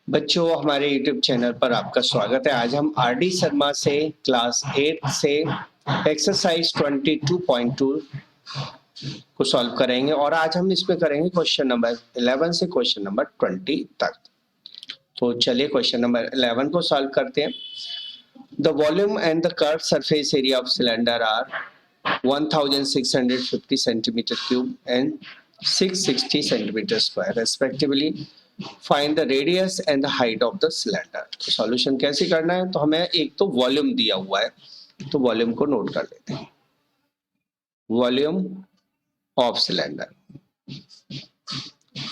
बच्चों, हमारे YouTube channel पर आपका स्वागत है। आज हम आर.डी. शर्मा से क्लास 8 से एक्सरसाइज 22.2 को सॉल्व करेंगे और आज हम इसमें करेंगे क्वेश्चन नंबर 11 से क्वेश्चन नंबर 20 तक। तो चलिए क्वेश्चन नंबर 11 को सॉल्व करते हैं। The volume and the curve surface area of cylinder are 1650 centimeter cube and 660 centimeter square respectively. Find the radius and the height of the cylinder. तो solution कैसे करना है? तो हमें एक तो वॉल्यूम दिया हुआ है, तो वॉल्यूम को नोट कर लेते हैं। वॉल्यूम ऑफ सिलेंडर,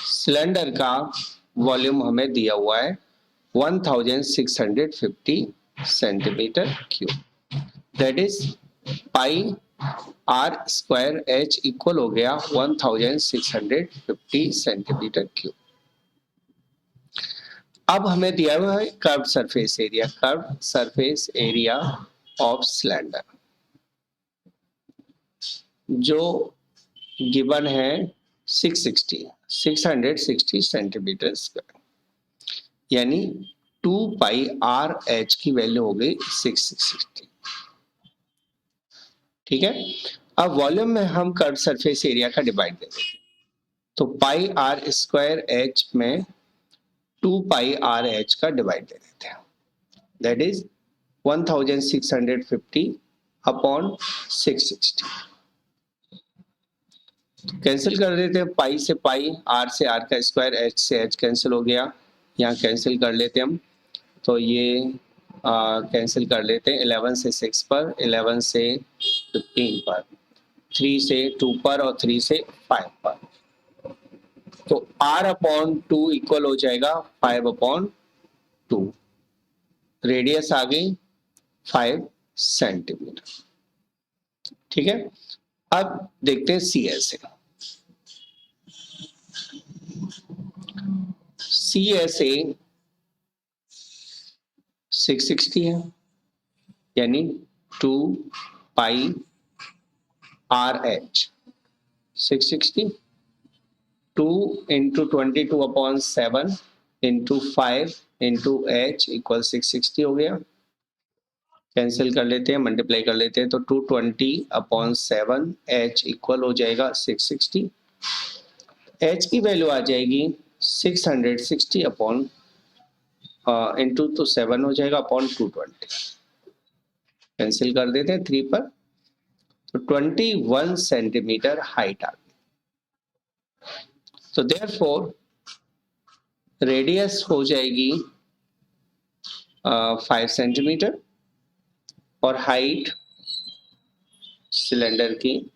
सिलेंडर का वॉल्यूम हमें दिया हुआ है 1650 centimetre cube, that is pi r square h equal हो गया 1650 सेंटीमीटर क्यूब। अब हमें दिया हुआ है curve surface area, curve surface area of cylinder जो गिवन है 660 सेंटीमीटर स्क्वायर, यानी 2 पाई आर एच की वैल्यू हो गई 660। ठीक है, अब वॉल्यूम में हम कर्व सरफेस एरिया का डिवाइड दे देते हैं, तो पाई आर स्क्वायर एच में 2 पाई आर एच का डिवाइड दे देते हैं, दैट इज 1650 अपॉन 660। कैंसिल कर देते हैं, पाई से पाई, आर से आर का स्क्वायर, एच से एच कैंसिल हो गया, यहाँ कैंसिल कर लेते हैं हम, तो ये कैंसिल कर लेते हैं। 11 से 6 पर, 11 से 15 पर, 3 से 2 पर और 3 से 5 पर, तो r अपॉन 2 इक्वल हो जाएगा 5 अपॉन 2। रेडियस आ गई 5 सेंटीमीटर। ठीक है, अब देखते हैं C S A. C S A 660 है, यानी 2 pi r H 660, 2 into 22 upon 7 into 5 into h equal 660 हो गया। कैंसिल कर लेते हैं, मल्टीप्लाई कर लेते हैं, तो 220 अपॉन 7 h इक्वल हो जाएगा 660। h की वैल्यू आ जाएगी 660 अपॉन इंटू, तो 7 हो जाएगा अपॉन 220। कैंसिल कर देते हैं 3 पर, तो 21 सेंटीमीटर हाइट आ गई। तो देयरफॉर रेडियस हो जाएगी 5 सेंटीमीटर और हाइट सिलेंडर की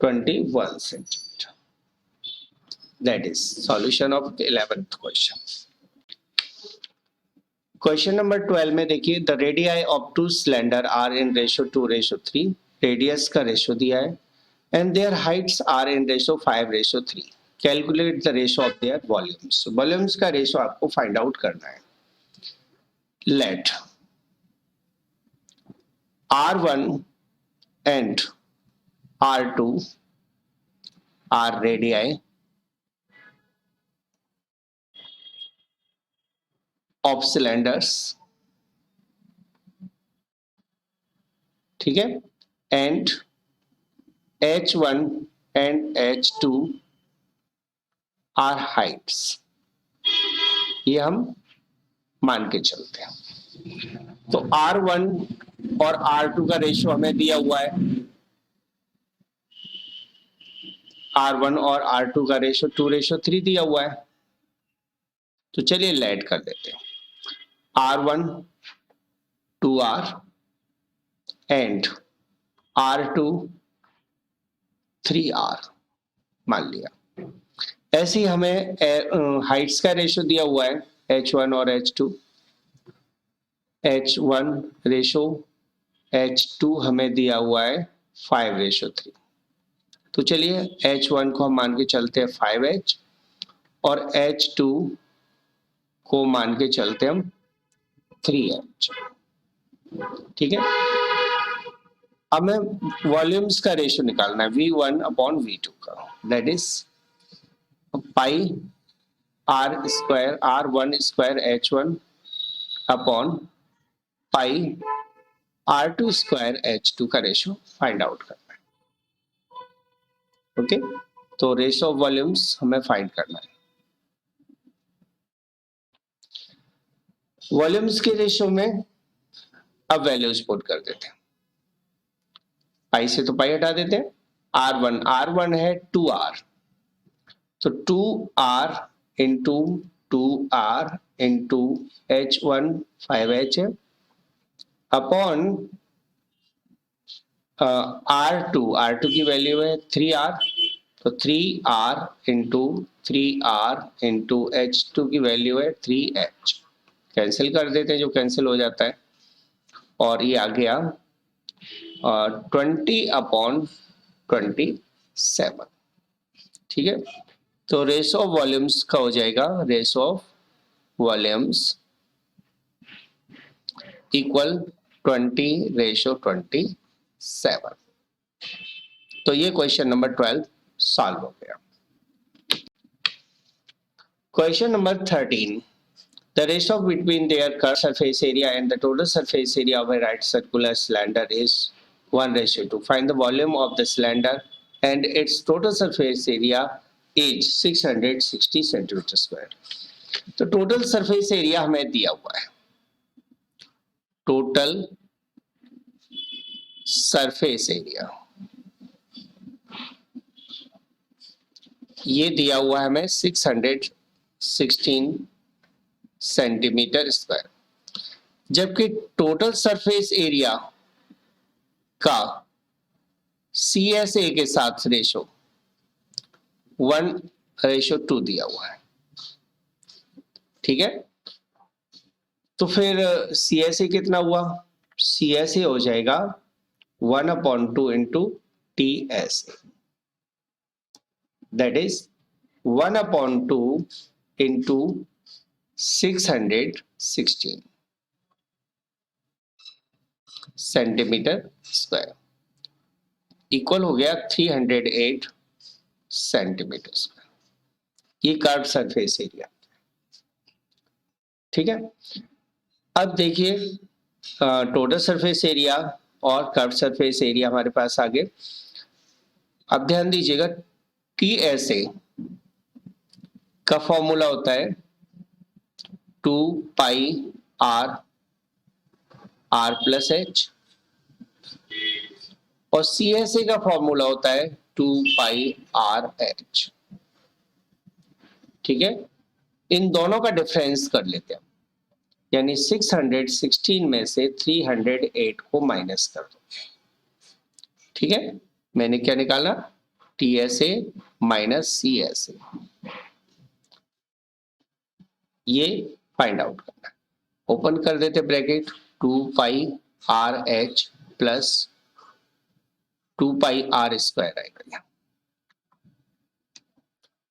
21 centimetre. That is solution of 11th question. Question number 12 में देखिए, the radii of 2 cylinder are in ratio 2:3। Radius का रेशो दिया है and their heights are in ratio 5:3। Calculate the ratio of their volumes. Volumes का रेशो आपको find out करना है। Let R1 and R2 are radii of cylinders, ठीक है, and H1 and H2 are heights। ये हम मान के चलते हैं। तो R1 और R2 का रेशियो हमें दिया हुआ है, R1 और R2 का रेशियो 2:3 दिया हुआ है। तो चलिए लेट कर देते हैं, R1 2R and R2 3R मान लिया। ऐसे ही हमें हाइट्स का रेशियो दिया हुआ है, H1 और H2। H1 रेशो H2 हमें दिया हुआ है 5:3। तो चलिए H1 को हम मान के चलते हैं 5H और H2 को मान के चलते हम 3H। ठीक है, अब हमें वॉल्यूम्स का रेशियो निकालना है V1 अपॉन V2 का, that is pi r square R1 square H1 upon pi R2 square H2 का रेशो फाइंड आउट करना है। ओके, तो रेशो ऑफ वॉल्यूम्स हमें फाइंड करना है। वॉल्यूम्स के रेशो में अब वैल्यूज पुट कर देते हैं। पाई से तो पाई हटा देते हैं। R1 है 2R, तो 2R into 2R into H1 5H है अपॉन R2 की वैल्यू है 3R, तो 3R into 3R into H2 की वैल्यू है 3H। कैंसिल कर देते हैं, जो कैंसिल हो जाता है, और ये आ गया 20/27। ठीक है, तो रेशो ऑफ वॉल्यूम्स का हो जाएगा रेशो ऑफ वॉल्यूम्स इक्वल 20/27। तो ये क्वेश्चन नंबर 12 सॉल्व हो गया। Question number 13, the ratio between their curved surface area and the total surface area of a right circular cylinder is 1:2. Find the volume of the cylinder and its total surface area is 660 centimetre square. तो total surface area हमें दिया हुआ है, total surface area ये दिया हुआ है हमें 616 सेंटीमीटर स्क्वायर, जबकि टोटल सरफेस एरिया का CSA के साथ रेशो 1:2 दिया हुआ है। ठीक है, तो फिर CSA कितना हुआ? CSA हो जाएगा 1/2 into TSA, that is 1/2 into 616 centimetre square equal हो गया 308 सेंटीमीटर स्क्वायर। ये कर्व सरफेस एरिया। ठीक है, अब देखिए टोटल सरफेस एरिया और कर्व सरफेस एरिया हमारे पास आ गए। अब ध्यान दीजिएगा, TSA का फॉर्मूला होता है 2πr r+h और CSA का फॉर्मूला होता है 2πrh। ठीक है, इन दोनों का डिफरेंस कर लेते हैं, यानी 616 में से 308 को माइनस कर दो। ठीक है, मैंने क्या निकाला? TSA माइनस CSA, ये फाइंड आउट करना है। ओपन कर देते bracket, 2πrh plus 2πr square आएगा,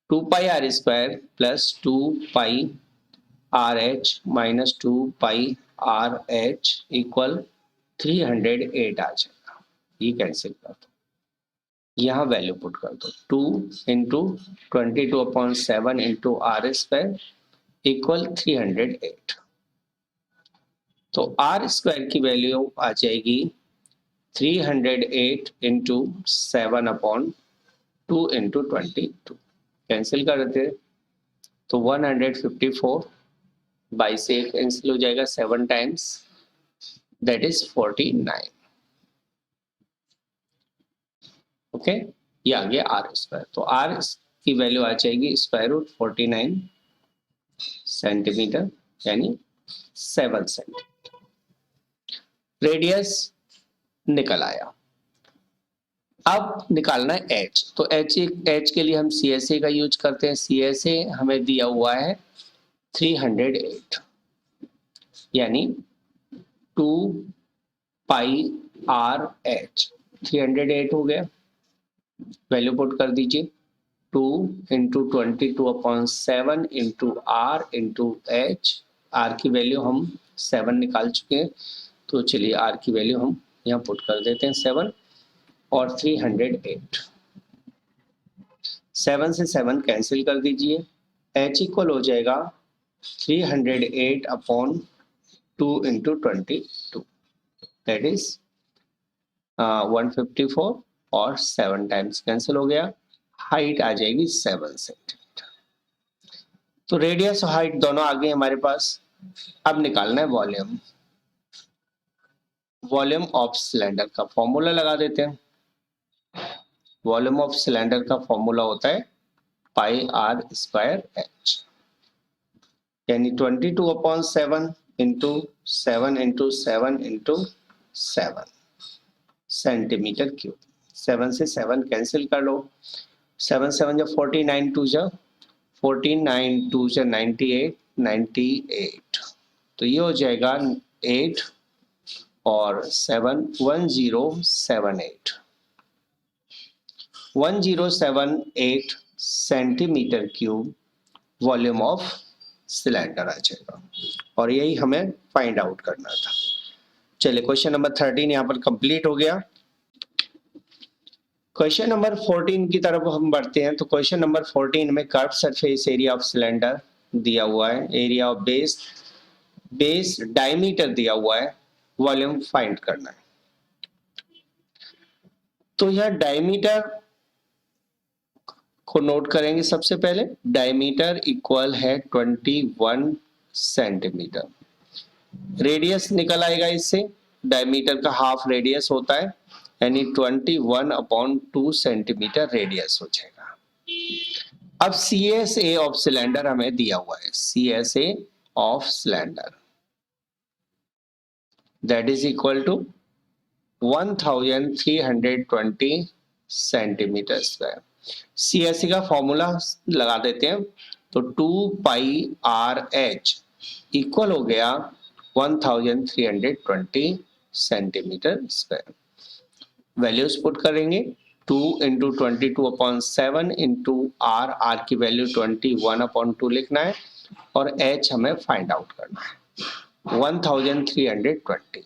2πr² plus 2πrh minus 2πrh equal 308 आ जाएगा। ये कैंसिल कर दो, यहाँ वैल्यू पुट कर दो, 2 इंटू 22/7 इंटू r² इक्वल 308। तो r² की वैल्यू आ जाएगी 308 इंटू 7/2 इंटू 22। कैंसिल कर देते तो 154 बाई से कैंसिल हो जाएगा 7 टाइम्स, दैट इज 49। ओके, ये आ गया r²। तो r की वैल्यू आ जाएगी √49 सेंटीमीटर, यानी 7 सेंटीमीटर। रेडियस निकल आया। अब निकालना है h, तो h के लिए हम CSA का यूज करते हैं। CSA हमें दिया हुआ है 308, यानी 2πrh 308 हो गया। वैल्यू पुट कर दीजिए, 2 into 22/7 into r into h। r की वैल्यू हम 7 निकाल चुके हैं, तो चलिए r की वैल्यू हम यहाँ पुट कर देते हैं 7 और 308। 7 से 7 कैंसिल कर दीजिए, h इक्वल हो जाएगा 308 अपॉन 2 इंटू 22, दैट इज 154 और 7 टाइम्स कैंसिल हो गया, हाइट आ जाएगी 7 सेंटीमीटर। तो रेडियस और हाइट दोनों आ गए हमारे पास। अब निकालना है वॉल्यूम। वॉल्यूम ऑफ सिलेंडर का फॉर्मूला लगा देते हैं। वॉल्यूम ऑफ सिलेंडर का फॉर्मूला होता है पाई आर स्क्वायर एच, यानी 22/7 into 7 into 7 into 7 centimetre cube. 7 से 7 कैंसिल कर लो, 7 7 जा 49, 2 जा 49, 2 जा 98, 98, तो ये हो जाएगा 8 और 7 1078 1078 centimetre cube volume of cylinder आ जाएगा, और यही हमें फाइंड आउट करना था। चलिए क्वेश्चन नंबर 13 यहाँ पर कंप्लीट हो गया। क्वेश्चन नंबर 14 की तरफ हम बढ़ते हैं। तो क्वेश्चन नंबर 14 में curve surface area of cylinder दिया हुआ है, एरिया ऑफ बेस डायमीटर दिया हुआ है, वॉल्यूम फाइंड करना है। तो यह डायमीटर को नोट करेंगे। सबसे पहले डायमीटर इक्वल है 21 सेंटीमीटर। रेडियस निकल आएगा इससे, डायमीटर का हाफ रेडियस होता है, यानी 21/2 सेंटीमीटर रेडियस हो जाएगा। अब CSA ऑफ सिलेंडर हमें दिया हुआ है, CSA of cylinder that is equal to 1320 centimetre square. CSA का फॉर्मूला लगा देते हैं। तो 2πRH इक्वल हो गया 1320 सेंटीमीटर स्क्वायर। वैल्यूज पुट करेंगे, 2 इंटू 22/7 इंटू आर की वैल्यू 21/2 लिखना है, और H हमें फाइंड आउट करना है 1320।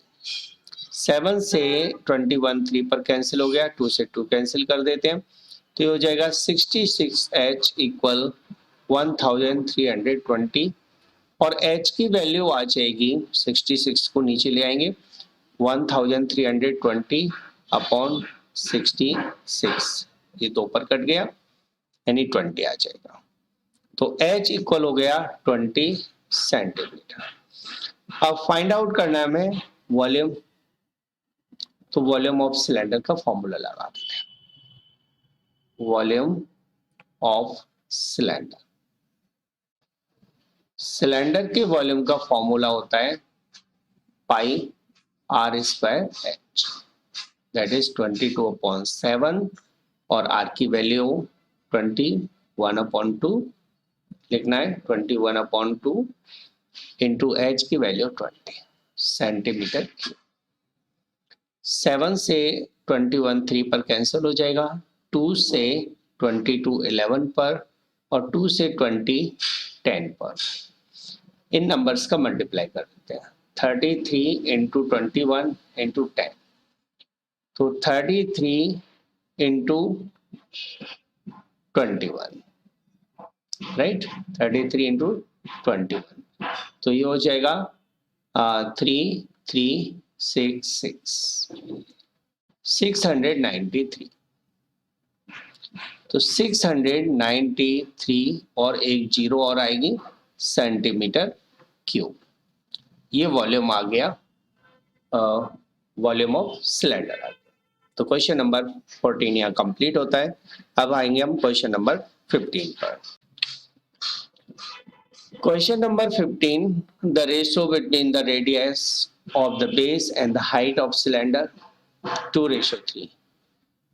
7 से 21 3 पर कैंसिल हो गया, 2 से 2 कैंसिल कर देते हैं, तो ये हो जाएगा 66H इक्वल 1320, और H की वैल्यू आ जाएगी, 66 को नीचे ले आएंगे, 1320 अपॉन 66, ये 2 पर कट गया, यानी 20 आ जाएगा। तो H इक्वल हो गया 20 सेंटीमीटर। अब फाइंड आउट करना है हमें वॉल्यूम। तो वॉल्यूम ऑफ सिलेंडर का फॉर्मूला लगा देते हैं। वॉल्यूम ऑफ सिलेंडर, सिलेंडर के वॉल्यूम का फॉर्मूला होता है pi r square h, that is 22/7, और आर की वैल्यू 21/2 लिखना है, 21/2 इंटू एच की वैल्यू 20 सेंटीमीटर क्यूब। 7 से 21 3 पर कैंसिल हो जाएगा, 2 से 22 11 पर, और 2 से 20 10 पर। इन नंबर्स का मल्टीप्लाई कर देते हैं, 33 इंटू 21 इंटू 10, तो 33 इंटू 21, राइट, 33 इंटू 21, तो ये हो जाएगा 3366 693। तो 693 और एक जीरो और आएगी सेंटीमीटर क्यूब। ये वॉल्यूम आ गया, वॉल्यूम ऑफ सिलेंडर आ गया। तो क्वेश्चन नंबर 14 यहाँ कंप्लीट होता है। अब आएंगे हम क्वेश्चन नंबर 15 पर। Question number 15, the ratio between the radius of the base and the height of cylinder 2:3।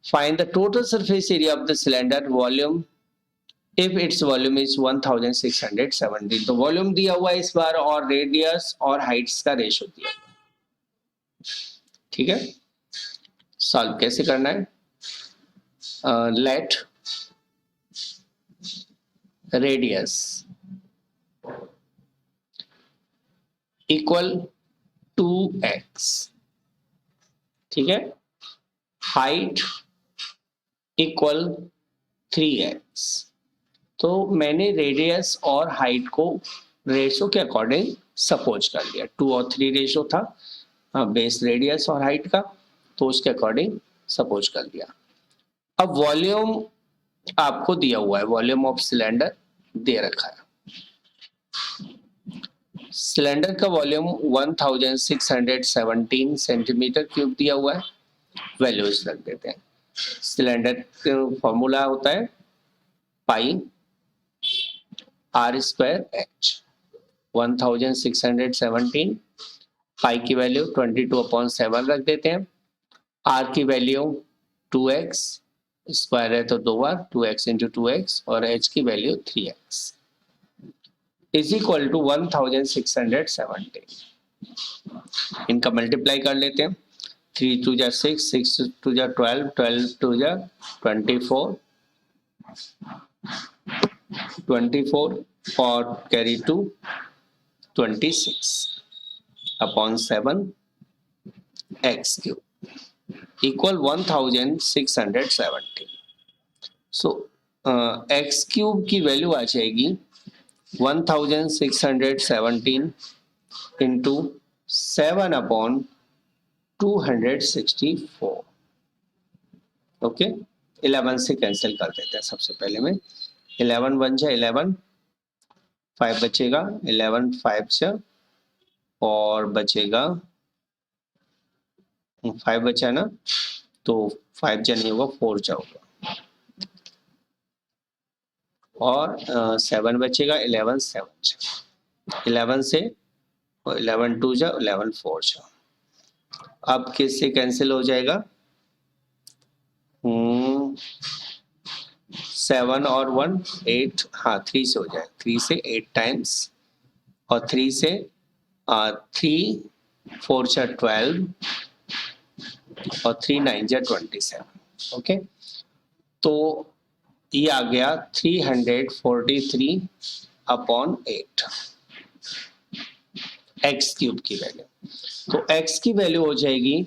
Find the total surface area of the cylinder volume if its volume is 1670। तो volume दिया हुआ है इस बार, और radius और Heights का ratio दिया हुआ है। ठीक है, सॉल्व कैसे करना है? लेट रेडियस इक्वल 2x, ठीक है, हाइट इक्वल 3x, तो मैंने रेडियस और हाइट को रेशो के अकॉर्डिंग सपोज कर लिया, 2 और 3 रेशो था बेस रेडियस और हाइट का, तो उसके अकॉर्डिंग सपोज कर लिया। अब वॉल्यूम आपको दिया हुआ है, वॉल्यूम ऑफ सिलेंडर दे रखा है। सिलेंडर का वॉल्यूम 1617 सेंटीमीटर क्यूब दिया हुआ है, वैल्यूज रख देते हैं। सिलेंडर का फॉर्मूला होता है पाई आर स्क्वायर एच, 1617, पाई की वैल्यू 22/7 रख देते हैं, आर की वैल्यू 2x, स्क्वायर है तो 2 बार 2x इंटू 2x, और h की value 3x is equal to 1617। इनका मल्टीप्लाई कर लेते हैं, 3 2 जा 6, 6 2 जा 12, 12 2 जा 24, 24 और carry 2 26 upon 7 x cube equal 1617। सो x क्यूब की वैल्यू आ जाएगी 1617 इंटू 7 अपॉन 264। ओके, 11 से कैंसिल कर देते हैं सबसे पहले में, 11 बन जाए 11, 5 बचेगा, 11 5 से, और बचेगा 5 बचा ना, तो 5 जा नहीं होगा, 4 जा होगा, और 7 बचेगा, 11 7 जा, 11 से 11 2 जा, 11 4 जा। अब किससे कैंसिल हो जाएगा, 7 और 1 8, हाँ 3 से हो जाएगा, 3 से 8 टाइम्स, और 3 से 3 4 जा 12, और 3 9 जा 27। ओके, तो ये आ गया 343 अपॉन 8 एक्स क्यूब की वैल्यू। तो एक्स की वैल्यू हो जाएगी,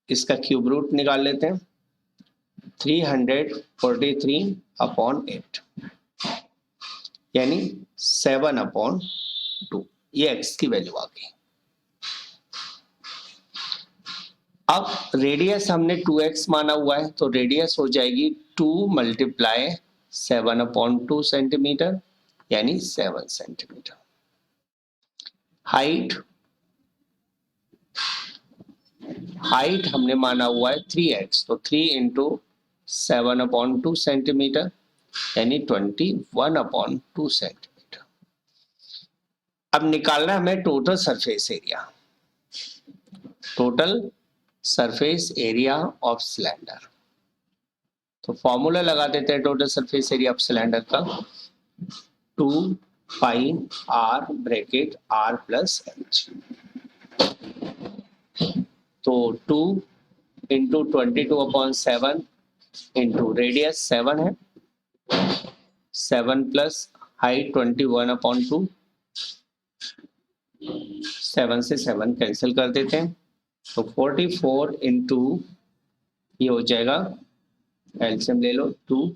इसका क्यूब रूट निकाल लेते हैं, 343 अपॉन 8 यानी 7 अपॉन 2, ये एक्स की वैल्यू आ गई। अब रेडियस हमने 2x माना हुआ है, तो रेडियस हो जाएगी 2 मल्टीप्लाई 7 अपॉन 2 सेंटीमीटर यानी 7 सेंटीमीटर। हाइट हमने माना हुआ है 3x, तो 3 इंटू 7 अपॉन 2 सेंटीमीटर यानी 21 अपॉन 2 सेंटीमीटर। अब निकालना है हमें total surface area, total surface area of cylinder. तो फॉर्मूला लगा देते हैं total surface area of cylinder का, 2 pi r bracket r plus h. तो 2 इंटू 22/7 इंटू रेडियस 7 है, 7 प्लस हाइट 21/2, 7 से 7 कैंसिल कर देते हैं, तो 44 इंटू ये हो जाएगा, एलसीएम ले लो, 2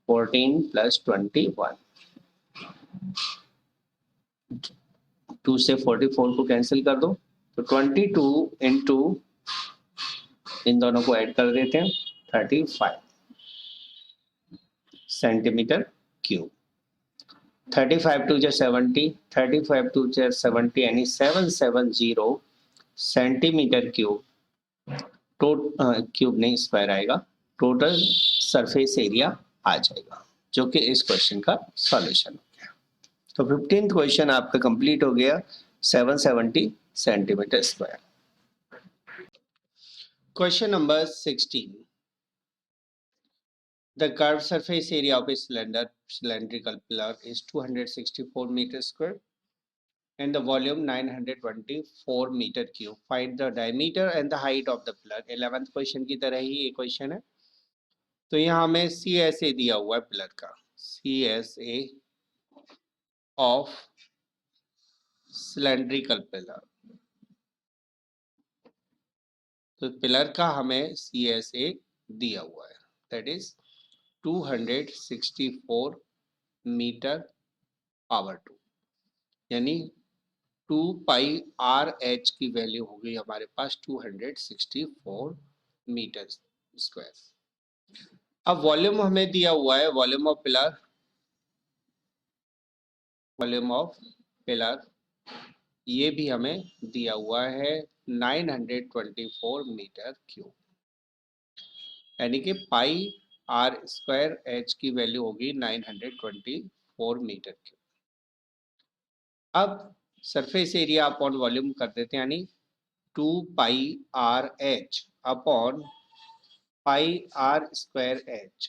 14 प्लस 21, 2 से 44 को कैंसिल कर दो, तो 22 इंटू इन दोनों को ऐड कर देते हैं, 35 सेंटीमीटर क्यूब। 35 टू 70, 35 टू 70 यानी 770 सेंटीमीटर क्यूब, क्यूब नहीं स्क्वायर आएगा, टोटल सरफेस एरिया आ जाएगा, जो कि इस क्वेश्चन का सॉल्यूशन हो गया। तो 15th क्वेश्चन आपका कंप्लीट हो गया, 770 centimetre square. Question number 16, the curved surface area of a cylindrical pillar is 264 meters square and the volume 924 meter cube. Find the diameter and the height of the pillar. 11th question की तरह ही ये question है। तो यहाँ हमें CSA दिया हुआ है पिलर का, CSA ऑफ सिलेंड्रिकल पिलर। तो पिलर का हमें CSA दिया हुआ है, दैट इज 264 मीटर पावर 2, यानी 2πRH की वैल्यू हो गई हमारे पास 264 मीटर स्क्वायर। अब वॉल्यूम हमें दिया हुआ है, वॉल्यूम ऑफ पिलर ये भी हमें दिया हुआ है 924 मीटर क्यूब, यानी कि πr² H की वैल्यू होगी 924 मीटर क्यूब। अब सरफेस एरिया अपॉन वॉल्यूम कर देते हैं, यानी 2πRH अपॉन πr²H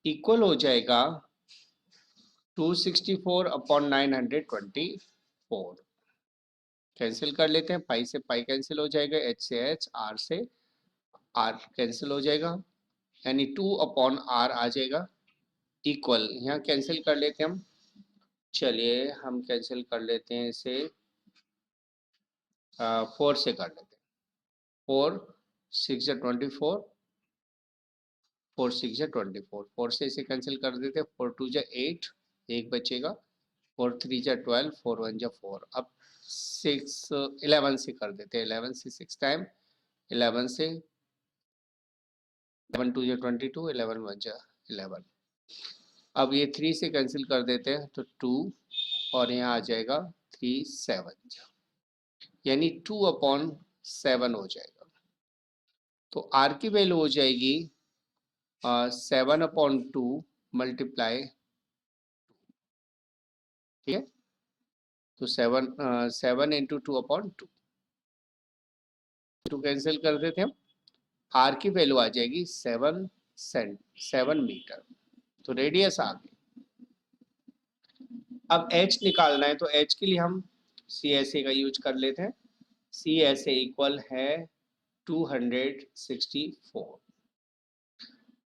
इक्वल हो जाएगा 264 अपॉन 924। कैंसिल कर लेते हैं, पाई से पाई कैंसिल हो जाएगा, एच से एच, आर से आर कैंसिल हो जाएगा, यानी 2 अपॉन आर आ जाएगा इक्वल, यहाँ कैंसिल कर लेते हैं हम। चलिए हम कैंसिल कर लेते हैं इसे, 4 से कर लेते हैं। 4 6 24, 4 6 24, 4 से इसे कैंसिल कर देते हैं, 4 2 8, एक बचेगा, 4 3 12, 4 1 4। अब 6 11 से कर देते हैं, 11 से 6 टाइम, 11 से 11 2 22, 11 1 11। अब ये 3 से कैंसिल कर देते हैं तो 2, और यहाँ आ जाएगा 3 7, यानी 2 अपॉन 7 हो जाएगा। तो आर की वैल्यू हो जाएगी 7 अपॉन 2 मल्टीप्लाई, ठीक है, तो 7 इंटू 2 अपॉन 2, 2 कैंसिल कर देते हैं हम, आर की वैल्यू आ जाएगी 7 मीटर, तो रेडियस आ गई। अब एच निकालना है, तो एच के लिए हम सी एस ए का यूज कर लेते हैं। सी एस ए इक्वल है 264,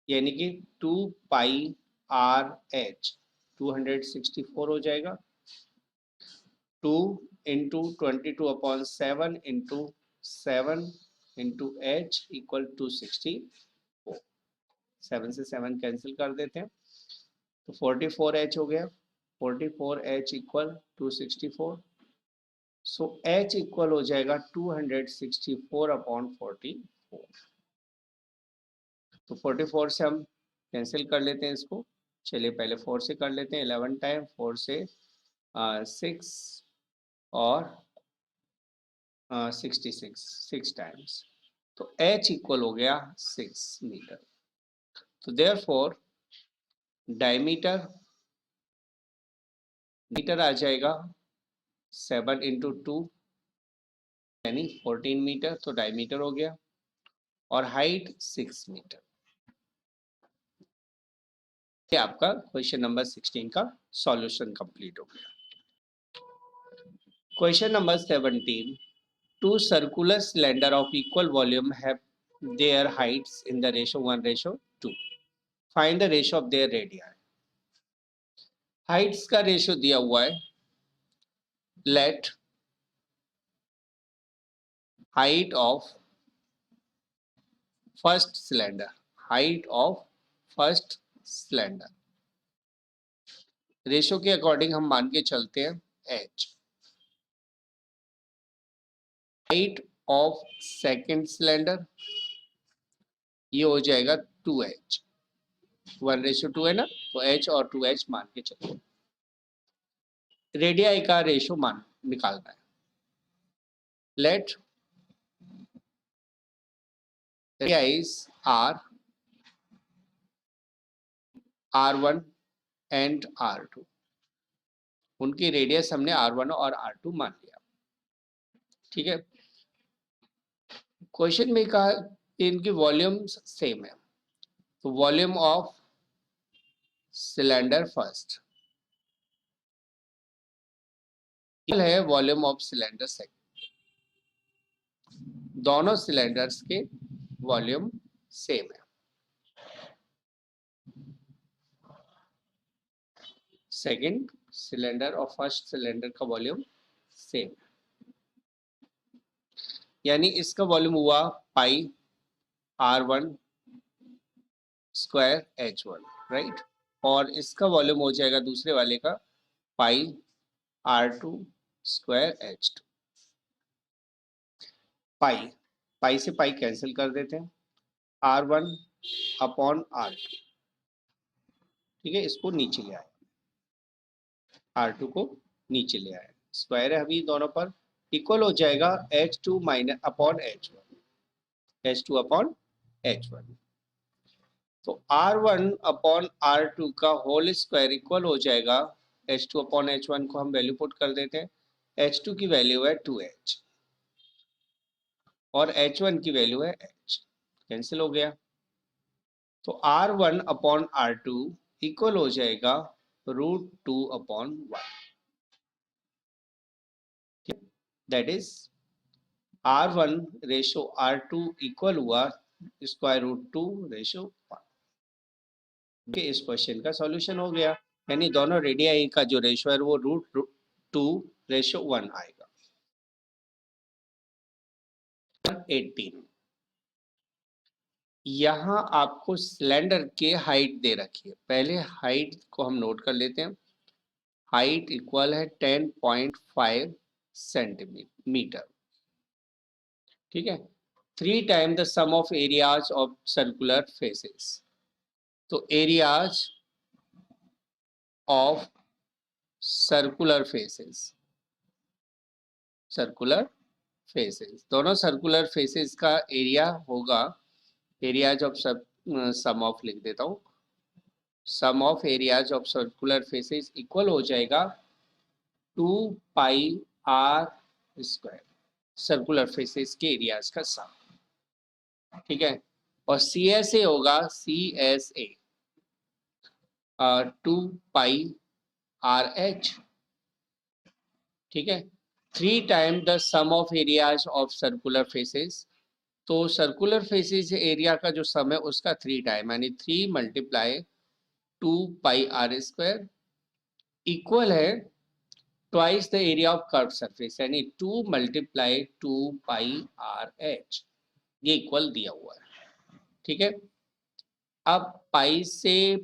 यानी कि 2πRH 264 हो जाएगा, 2 into 22 upon 7 into 7 into H equal 264। 7 से 7 कैंसिल कर देते हैं, तो 44H हो गया, 44H इक्वल 264। सो H इक्वल हो जाएगा 264 अपॉन 44। तो 44 से हम कैंसिल कर लेते हैं इसको। चलिए पहले 4 से कर लेते हैं, 11 टाइम, 4 से 6 और 66, 6 टाइम्स, तो H इक्वल हो गया 6 मीटर। तो देयरफॉर डायमीटर मीटर आ जाएगा 7 इंटू 2 यानी 14 मीटर, तो डायमीटर हो गया, और हाइट 6 मीटर। ये आपका क्वेश्चन नंबर 16 का सॉल्यूशन कंप्लीट हो गया। Question number 17, two circular cylinder of equal volume have their heights in the ratio 1:2. Find the ratio of their radii. Heights का रेशियो दिया हुआ है, let height of first cylinder, height of first cylinder, ratio के according हम मान के चलते हैं h, height of second cylinder ये हो जाएगा 2h, 1:2 है ना, तो h और 2h मान के चलते हैं। रेडियाई का रेशियो मान निकालना है, late radius are R1 and R2, उनकी रेडियस हमने R1 और R2 मान लिया, ठीक है। क्वेश्चन में कहा इनकी वॉल्यूम सेम है, तो वॉल्यूम ऑफ सिलेंडर फर्स्ट है वॉल्यूम ऑफ सिलेंडर सेकंड, दोनों सिलेंडर्स के वॉल्यूम सेम है। सेकंड सिलेंडर और फर्स्ट सिलेंडर का वॉल्यूम सेम, यानी इसका वॉल्यूम हुआ πr1² H1, राइट, और इसका वॉल्यूम हो जाएगा दूसरे वाले का पाई R2 स्क्वायर H2। पाई पाई से पाई कैंसिल कर देते हैं, R1/R2, ठीक है, इसको नीचे ले आए, R2 को नीचे ले आए, स्क्वायर है अभी दोनों पर, इक्वल हो जाएगा H2 minus upon H1, H2/H1। तो R1/R2 का होल स्क्वायर इक्वल हो जाएगा H2/H1 को हम वैल्यू पुट कर देते हैं, H2 की वैल्यू है 2H और H1 की वैल्यू है H, कैंसिल हो गया। तो R1/R2 इक्वल हो जाएगा √2/1, दैट इज R1/R2 इक्वल हुआ √2/1। इस क्वेश्चन का सॉल्यूशन हो गया, यानी दोनों रेडियाई का जो रेशियो है वो √2/1 आएगा। 18, यहाँ आपको सिलेंडर के हाइट दे रखी है, पहले हाइट को हम नोट कर लेते हैं। हाइट इक्वल है 10.5 सेंटीमीटर, ठीक है, 3 time the sum of areas of circular faces. तो एरियाज ऑफ सर्कुलर फेसेस, दोनों सर्कुलर फेसेस का एरिया होगा, एरियाज ऑफ सम ऑफ लिख देता हूँ, sum of areas of circular faces equal हो जाएगा 2πr², सर्कुलर फेसेस के एरियाज का सम, ठीक है। और CSA होगा CSA 2πRH, ठीक है, 3 time the sum of areas of circular faces. तो सर्कुलर फेसेस एरिया का जो सम है उसका 3 टाइम, यानी 3 × 2πr² इक्वल है twice the area of curve surface, यानी 2 × 2πRH, ये इक्वल दिया हुआ है, ठीक है। अब पाई से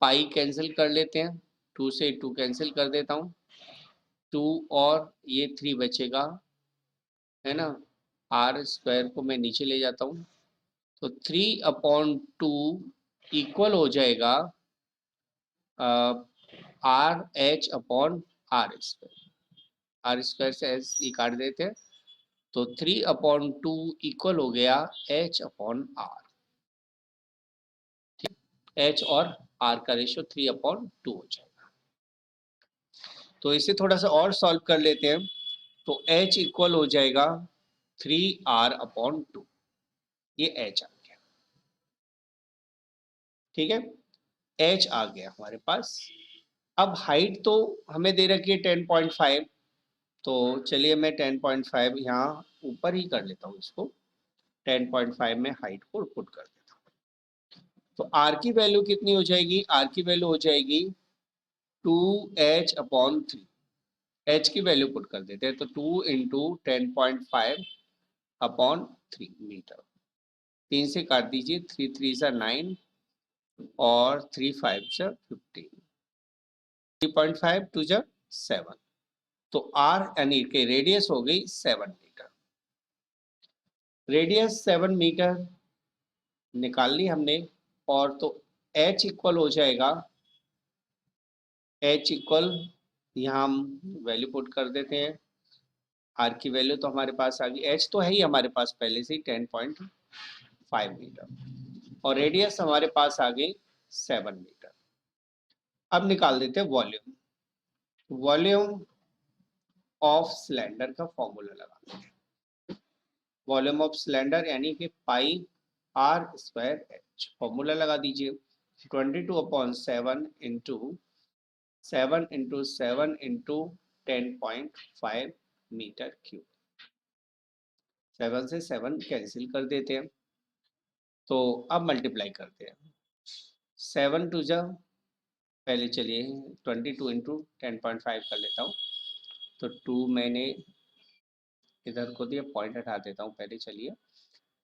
पाई कैंसिल कर लेते हैं, 2 से 2 कैंसिल कर देता हूँ, 2 और ये 3 बचेगा, है ना, R² को मैं नीचे ले जाता हूँ, तो 3/2 इक्वल हो जाएगा RH/R², R² से S काट देते हैं, तो 3/2 इक्वल हो गया H/R, H और R का रेशियो 3/2 हो जाएगा। तो इसे थोड़ा सा और सॉल्व कर लेते हैं, तो H इक्वल हो जाएगा 3R/2, ये H आ गया, ठीक है, H आ गया हमारे पास। अब हाइट तो हमें दे रखी है 10.5, तो चलिए मैं 10.5 यहाँ ऊपर ही कर लेता हूँ, इसको 10.5 में हाइट को पुट कर देता हूँ। तो R की वैल्यू कितनी हो जाएगी, R की वैल्यू हो जाएगी 2H/3, H की वैल्यू पुट कर देते हैं, तो 2 × 10.5/3 मीटर, 3 से काट दीजिए, 3 3 सा 9 और 3 5 सा 15, 3.5 2 जा 7, तो R यानी कि रेडियस हो गई 7 मीटर, रेडियस 7 मीटर निकाल ली हमने। और तो H इक्वल हो जाएगा, H इक्वल यहाँ हम वैल्यू पुट कर देते हैं, R की वैल्यू तो हमारे पास आ गई, H तो है ही हमारे पास पहले से ही 10.5 मीटर, और रेडियस हमारे पास आ गई 7 मीटर। अब निकाल देते हैं वॉल्यूम, वॉल्यूम ऑफ सिलेंडर का फॉर्मूला लगा, वॉल्यूम ऑफ सिलेंडर यानी कि πr²H, फॉर्मूला लगा दीजिए, 22/7 × 7 × 7 × 10.5 मीटर क्यूब, 7 से 7 कैंसिल कर देते हैं, तो अब मल्टीप्लाई करते हैं, 7 2 जा, पहले चलिए 22 × 10.5 कर लेता हूँ, तो 2 मैंने इधर को दिया, पॉइंट हटा देता हूँ पहले, चलिए,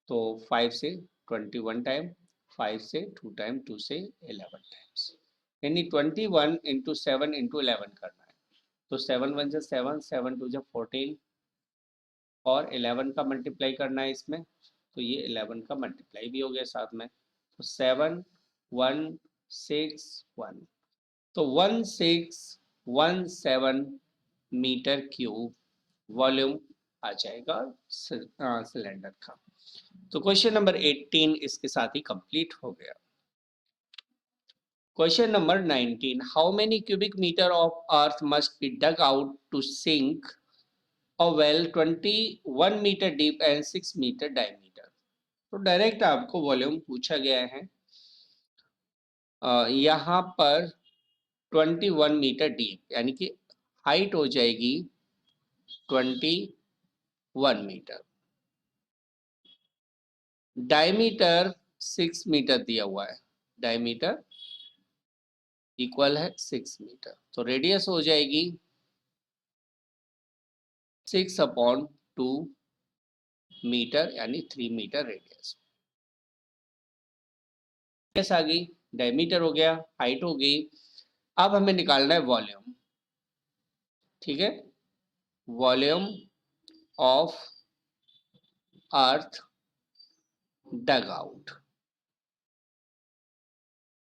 तो 5 से 21 टाइम, 5 से 2 टाइम, 2 से 11 टाइम्स, यानी 21 इंटू 7 इंटू 11 करना है। तो 7 1 7, 7 2 14 और 11 का मल्टीप्लाई करना है इसमें, तो ये 11 का मल्टीप्लाई भी हो गया साथ में। तो 7 1 6 1, तो 1617 मीटर क्यूब वॉल्यूम आ जाएगा सिलेंडर का। तो क्वेश्चन नंबर 18 इसके साथ ही कंप्लीट हो गया। Question number 19, how many cubic metre of earth must be dug out to sink a well 21 metre deep and 6 metre diameter. तो डायरेक्ट आपको वॉल्यूम पूछा गया है। यहाँ पर 21 मीटर डीप यानी कि हाइट हो जाएगी 21 मीटर, डायमीटर 6 मीटर दिया हुआ है, डायमीटर इक्वल है 6 मीटर, तो रेडियस हो जाएगी 6/2 मीटर यानी 3 मीटर रेडियस। रेडियस आ गई, डायमीटर हो गया, हाइट हो गई। अब हमें निकालना है वॉल्यूम, ठीक है, volume of earth dug out.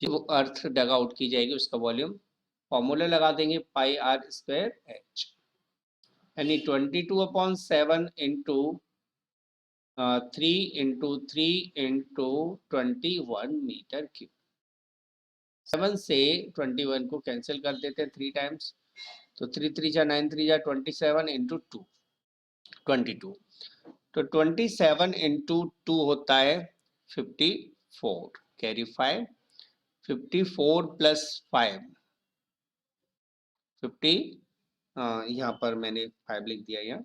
जो अर्थ डग आउट की जाएगी उसका वॉल्यूम फॉर्मूला लगा देंगे पाई आर स्क्वायर एच, यानी 22/7 into 3 into 3 into 21 metre cube. 7 से 21 को कैंसिल कर देते हैं 3 टाइम्स, तो 3 3 जा 9 3 जा 27 इंटू 2 22, तो 27 इंटू 2 होता है 54, कैरी 5, 54 प्लस 5 50, यहाँ पर मैंने 5 लिख दिया यहाँ,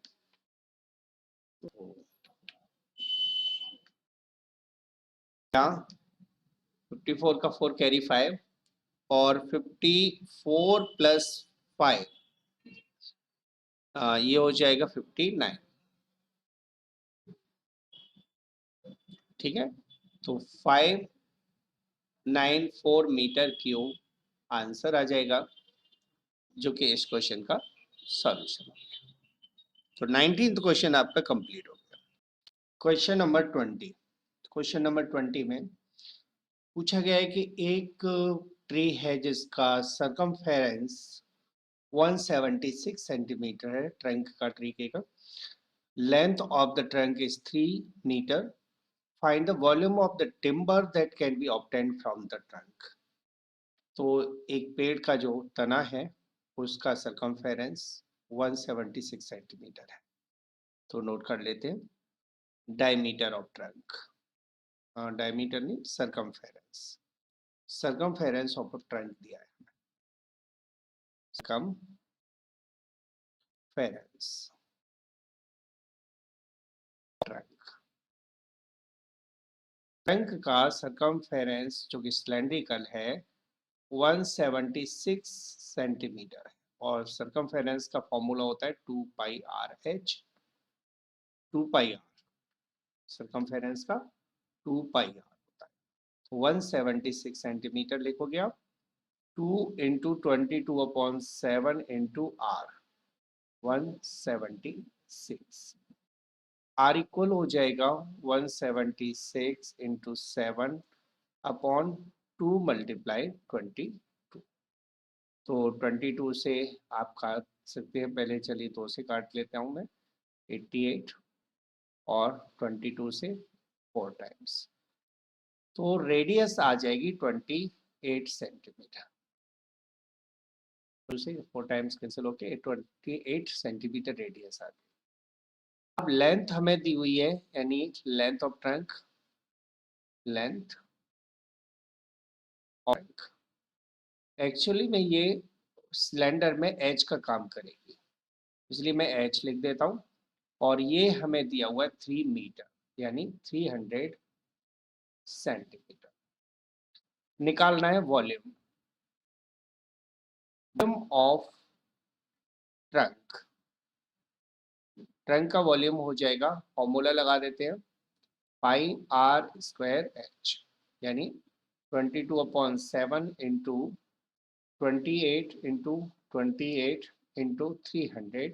यहाँ 54 का 4 कैरी 5 और 54 प्लस 5 ये हो जाएगा 59, ठीक है। तो 594 मीटर क्यूब आंसर आ जाएगा, जो कि इस क्वेश्चन का सॉल्यूशन है। तो 19th क्वेश्चन आपका कंप्लीट हो गया। क्वेश्चन नंबर 20, क्वेश्चन नंबर 20 में पूछा गया है कि एक ट्री है जिसका सरकमफेरेंस 176 सेंटीमीटर है, ट्रंक का ट्री का, length of the trunk is 3 metre, find the volume of the timber that can be obtained from the trunk. तो एक पेड़ का जो तना है उसका सरकमफेरेंस 176 सेंटीमीटर है, तो नोट कर लेते हैं डायमीटर ऑफ ट्रंक, डायमीटर नहीं सरकमफेरेंस, सरकमफेरेंस ऑफ ट्रंक दिया है, सरकमफेरेंस ट्रंक, ट्रंक का सरकमफेरेंस जो कि सिलेंड्रिकल है 176 सेंटीमीटर है, और सरकमफेरेंस का फॉर्मूला होता है 2 pi r h, 2 pi r circumference का 2 पाई आर होता है, तो 176 सेंटीमीटर लिखोगे आप, 2 into 22/7 into r 176, r equal हो जाएगा 176 इंटू 7 अपॉन 2 मल्टीप्लाई 22, तो 22 से आप काट सकते हैं, पहले चलिए 2 से काट लेता हूँ मैं, 88 और 22 से 4 टाइम्स, तो रेडियस आ जाएगी 28 सेंटीमीटर, से 4 टाइम्स कैंसिल होके 28 सेंटीमीटर रेडियस आ गई। अब लेंथ हमें दी हुई है, यानी length of trunk, length of trunk actually में ये सिलेंडर में एच का काम करेगी, इसलिए मैं एच लिख देता हूँ, और ये हमें दिया हुआ है 3 मीटर यानी 300 सेंटीमीटर। निकालना है वॉल्यूम ऑफ ट्रंक, ट्रंक का वॉल्यूम हो जाएगा, फॉर्मूला लगा देते हैं पाई आर स्क्वायर एच, यानी 22/7 into 28 into 28 into 300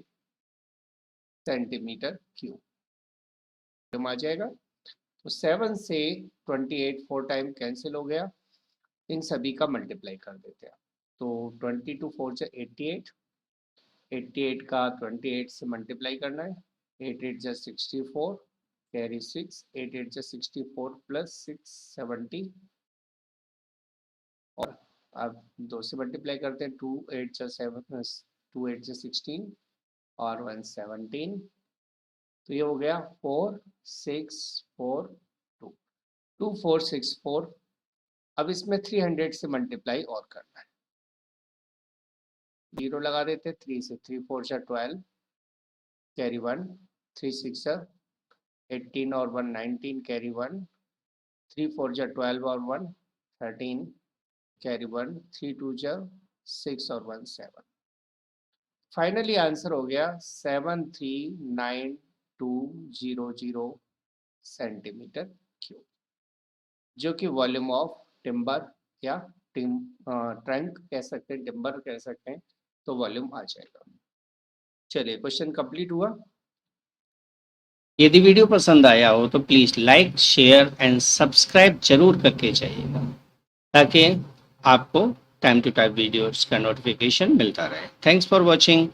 centimetre cube आ जाएगा। तो 7 से 28 4 टाइम कैंसिल हो गया, इन सभी का मल्टीप्लाई कर देते हैं। तो 22 4 से 88, 88 का 28 से मल्टीप्लाई करना है, 8 8 जा 64 कैरी 6, 8 8 जा 64 प्लस 6 70, और अब 2 से मल्टीप्लाई करते हैं, 2 8 जा 7 2 8 जा 16 और 1 17, तो ये हो गया 4 6 4 2 2 4 6 4। अब इसमें 300 से मल्टीप्लाई और करना है, 0 लगा देते, 3 से 3 4 जा 12 कैरी 1, 3 6 जा 18 और 1 19 कैरी 1, 3 4 जा 12 और 1 13 कैरी 1, 3 2 जा 6 और 1 7। फाइनली आंसर हो गया 739,200 सेंटीमीटर क्यूब, जो कि वॉल्यूम ऑफ टिम्बर या ट्रंक कह सकते हैं, टिम्बर कह सकते हैं, तो वॉल्यूम आ जाएगा। चलिए क्वेश्चन कंप्लीट हुआ। यदि वीडियो पसंद आया हो तो please like share and subscribe जरूर करके जाइएगा, ताकि आपको टाइम टू टाइम वीडियोस का नोटिफिकेशन मिलता रहे। Thanks for watching.